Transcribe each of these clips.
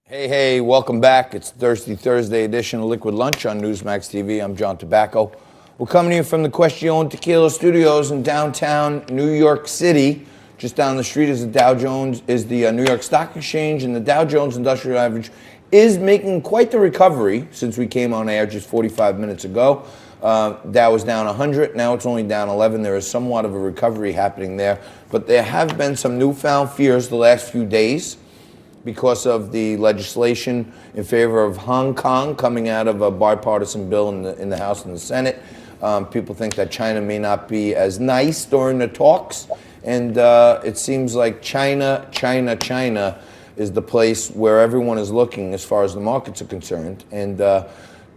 Hey, welcome back. It's Thirsty Thursday edition of Liquid Lunch on Newsmax TV. I'm John Tobacco. We're coming to you from the Question Tequila Studios in downtown New York City. Just down the street is the New York Stock Exchange, and the Dow Jones Industrial Average is making quite the recovery since we came on air just 45 minutes ago. Dow was down 100, now it's only down 11. There is somewhat of a recovery happening there, but there have been some newfound fears the last few days because of the legislation in favor of Hong Kong coming out of a bipartisan bill in the House and the Senate. People think that China may not be as nice during the talks, and it seems like China is the place where everyone is looking as far as the markets are concerned. And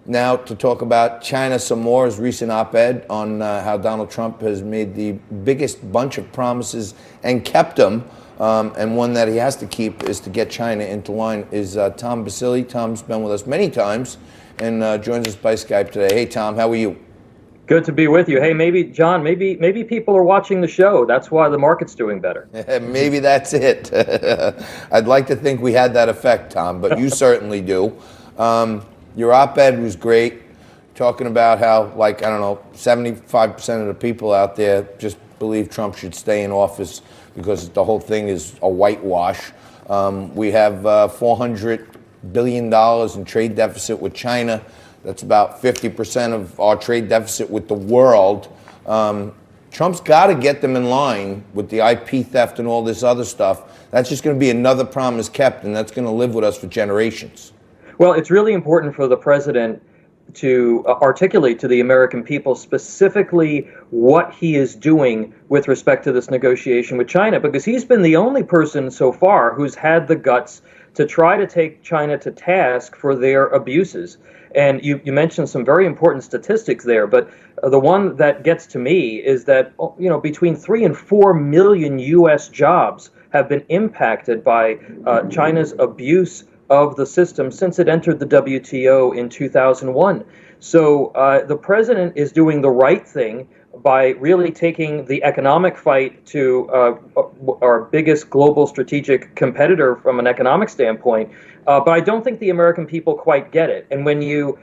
now to talk about China some more is recent op-ed on how Donald Trump has made the biggest bunch of promises and kept them. And one that he has to keep is to get China into line is Tom Basile. Tom's been with us many times and joins us by Skype today. Hey, Tom, how are you? Good to be with you. Hey, maybe, John, maybe people are watching the show. That's why the market's doing better. Maybe that's it. I'd like to think we had that effect, Tom, but you certainly do. Your op-ed was great, talking about how, 75% of the people out there just believe Trump should stay in office because the whole thing is a whitewash. We have $400 billion in trade deficit with China. That's about 50% of our trade deficit with the world. Trump's got to get them in line with the IP theft and all this other stuff. That's just going to be another promise kept, and that's going to live with us for generations. Well, it's really important for the president to articulate to the American people specifically what he is doing with respect to this negotiation with China, because he's been the only person so far who's had the guts to try to take China to task for their abuses. And you mentioned some very important statistics there, but the one that gets to me is that between 3 and 4 million U.S. jobs have been impacted by China's abuse of the system since it entered the WTO in 2001. So the president is doing the right thing by really taking the economic fight to our biggest global strategic competitor from an economic standpoint. But I don't think the American people quite get it. And when you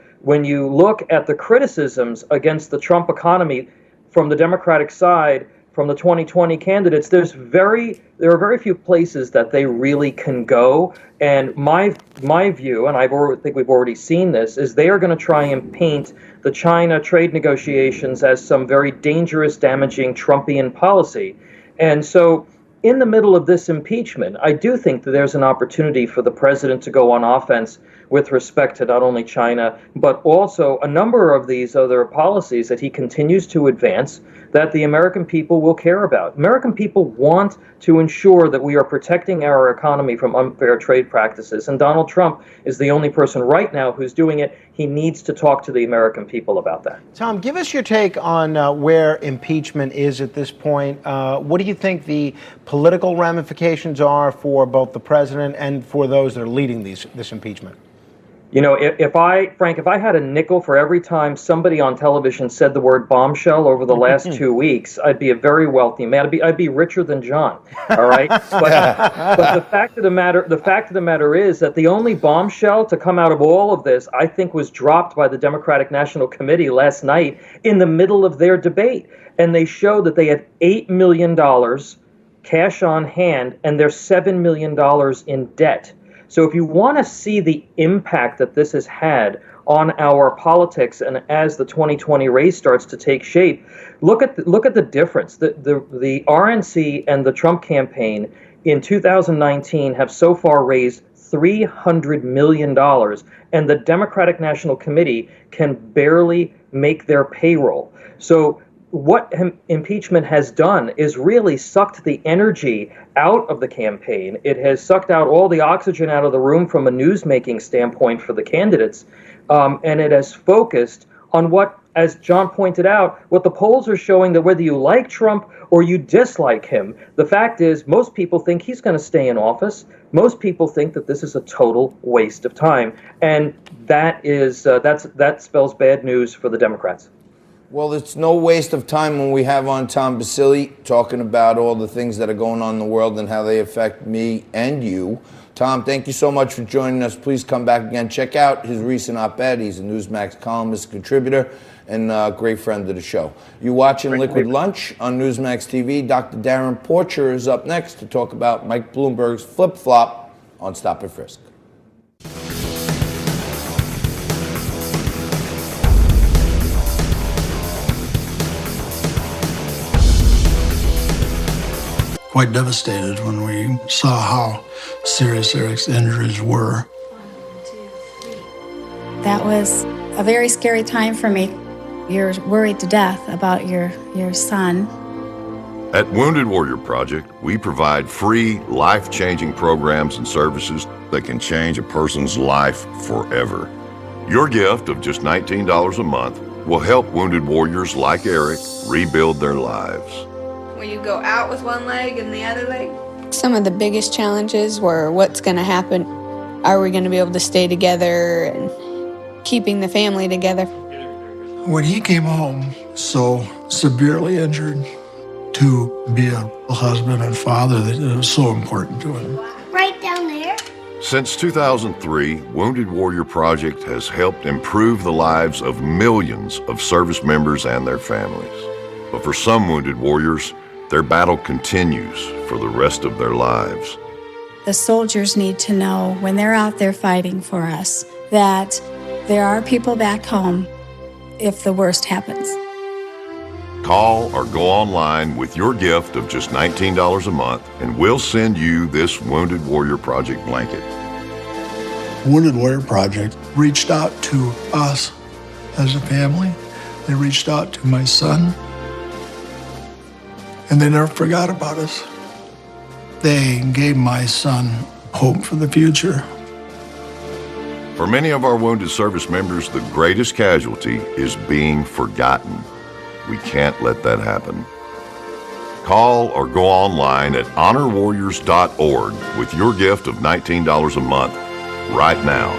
look at the criticisms against the Trump economy from the Democratic side, from the 2020 candidates, there are very few places that they really can go. And my view, and I think we've already seen this, is they are going to try and paint the China trade negotiations as some very dangerous, damaging Trumpian policy. And so in the middle of this impeachment, I do think that there's an opportunity for the president to go on offense with respect to not only China, but also a number of these other policies that he continues to advance that the American people will care about. American people want to ensure that we are protecting our economy from unfair trade practices, and Donald Trump is the only person right now who's doing it. He needs to talk to the American people about that. Tom, give us your take on where impeachment is at this point. What do you think the political ramifications are for both the president and for those that are leading this impeachment? You know, if I had a nickel for every time somebody on television said the word bombshell over the last 2 weeks, I'd be a very wealthy man. I'd be richer than John. All right, but the fact of the matter is that the only bombshell to come out of all of this, I think, was dropped by the Democratic National Committee last night in the middle of their debate, and they showed that they had $8 million cash on hand and they're $7 million in debt. So if you want to see the impact that this has had on our politics, and as the 2020 race starts to take shape, look at the difference. The RNC and the Trump campaign in 2019 have so far raised $300 million, and the Democratic National Committee can barely make their payroll. So what impeachment has done is really sucked the energy out of the campaign. It has sucked out all the oxygen out of the room from a news-making standpoint for the candidates, and it has focused on what, as John pointed out, what the polls are showing, that whether you like Trump or you dislike him, the fact is most people think he's going to stay in office. Most people think that this is a total waste of time, and that spells bad news for the Democrats. Well, it's no waste of time when we have on Tom Basile talking about all the things that are going on in the world and how they affect me and you. Tom, thank you so much for joining us. Please come back again. Check out his recent op-ed. He's a Newsmax columnist, contributor, and a great friend of the show. You watching Liquid Lunch on Newsmax TV. Dr. Darren Porcher is up next to talk about Mike Bloomberg's flip-flop on Stop and Frisk. Quite devastated when we saw how serious Eric's injuries were. 1, 2, 3. That was a very scary time for me. You're worried to death about your son. At Wounded Warrior Project, we provide free, life-changing programs and services that can change a person's life forever. Your gift of just $19 a month will help wounded warriors like Eric rebuild their lives. When you go out with one leg and the other leg? Some of the biggest challenges were what's going to happen. Are we going to be able to stay together and keeping the family together? When he came home so severely injured, to be a husband and father, that it was so important to him. Right down there. Since 2003, Wounded Warrior Project has helped improve the lives of millions of service members and their families. But for some wounded warriors, their battle continues for the rest of their lives. The soldiers need to know when they're out there fighting for us that there are people back home if the worst happens. Call or go online with your gift of just $19 a month, and we'll send you this Wounded Warrior Project blanket. Wounded Warrior Project reached out to us as a family. They reached out to my son, and they never forgot about us. They gave my son hope for the future. For many of our wounded service members, the greatest casualty is being forgotten. We can't let that happen. Call or go online at honorwarriors.org with your gift of $19 a month right now.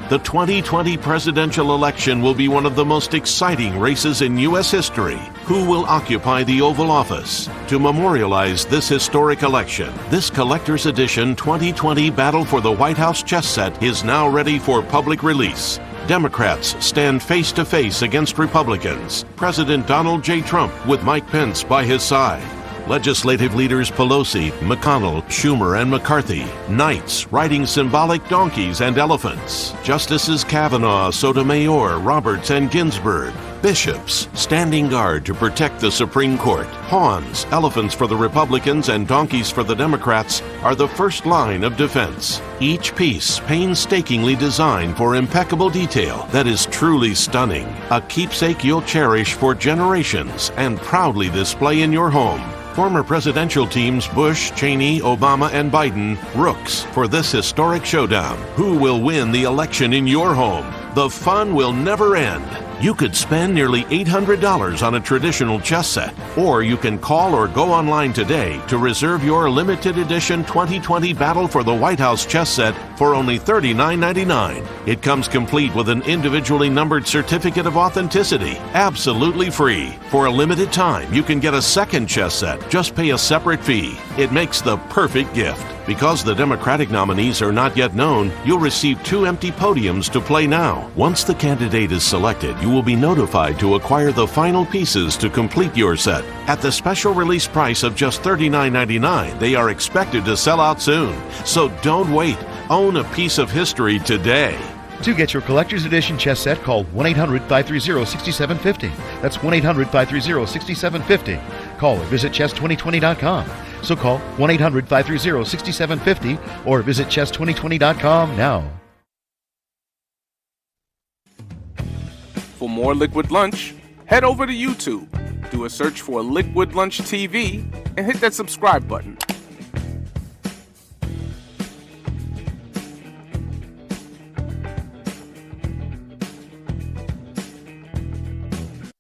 The 2020 presidential election will be one of the most exciting races in U.S. history. Who will occupy the Oval Office? To memorialize this historic election, this collector's edition 2020 Battle for the White House chess set is now ready for public release. Democrats stand face-to-face against Republicans. President Donald J. Trump with Mike Pence by his side. Legislative leaders Pelosi, McConnell, Schumer, and McCarthy. Knights riding symbolic donkeys and elephants. Justices Kavanaugh, Sotomayor, Roberts, and Ginsburg. Bishops standing guard to protect the Supreme Court. Pawns, elephants for the Republicans and donkeys for the Democrats, are the first line of defense. Each piece painstakingly designed for impeccable detail that is truly stunning. A keepsake you'll cherish for generations and proudly display in your home. Former presidential teams Bush, Cheney, Obama, and Biden, rooks for this historic showdown. Who will win the election in your home? The fun will never end. You could spend nearly $800 on a traditional chess set, or you can call or go online today to reserve your limited edition 2020 Battle for the White House chess set for only $39.99. It comes complete with an individually numbered certificate of authenticity, absolutely free. For a limited time, you can get a second chess set. Just pay a separate fee. It makes the perfect gift. Because the Democratic nominees are not yet known, you'll receive 2 empty podiums to play now. Once the candidate is selected, you will be notified to acquire the final pieces to complete your set. At the special release price of just $39.99, they are expected to sell out soon. So don't wait. Own a piece of history today. To get your collector's edition chess set, call 1-800-530-6750. That's 1-800-530-6750. Call or visit chess2020.com. So call 1-800-530-6750 or visit chess2020.com now. For more Liquid Lunch, head over to YouTube. Do a search for Liquid Lunch TV and hit that subscribe button.